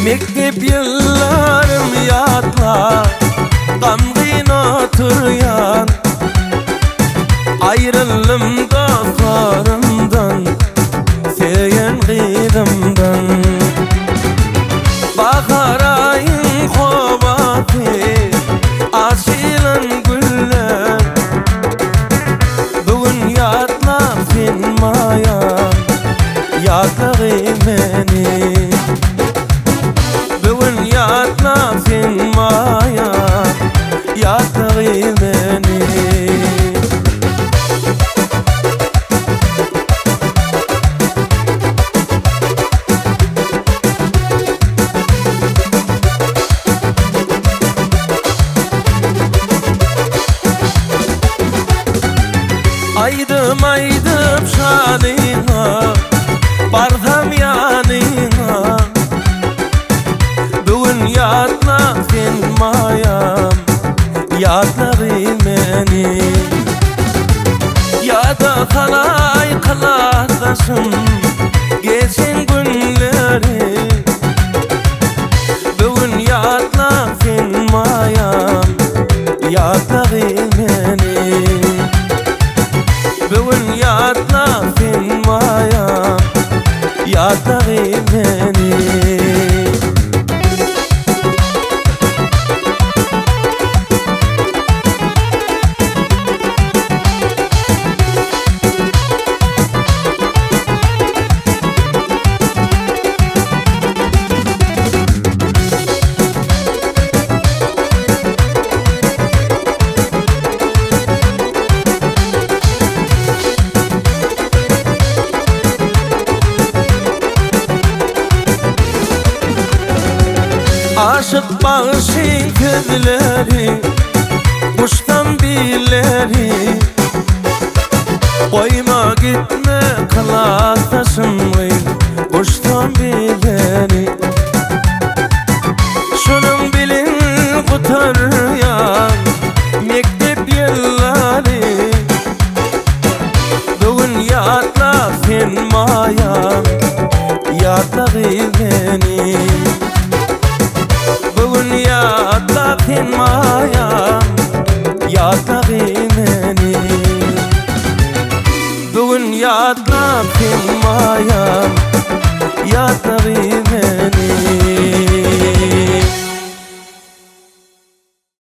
Mektep yıllarım yadla, gam oturyan. Ayrılım dostlarımdan, sevgen kızımdan. Bahar ayın kovatı, açılan güller. Bugün yatla finmayan, yatla meni. Bugün yatla finmayan, yatla meni. Aydım aydım şanına, bardam yanına. Bugün yatla finmayam, yatla meni. Ya da kalay kalasın geçen günleri. Bugün yatla finmayam, yatla meni. Bugün yatla finmayam, yatla meni. Aşık bağışın közleri, kuştan billeri. Koyma gitme kalastasın mı, kuştan billeri. Şunun bilin kurtaryan, mektep yılları. Bugün yatla finmayan, yatla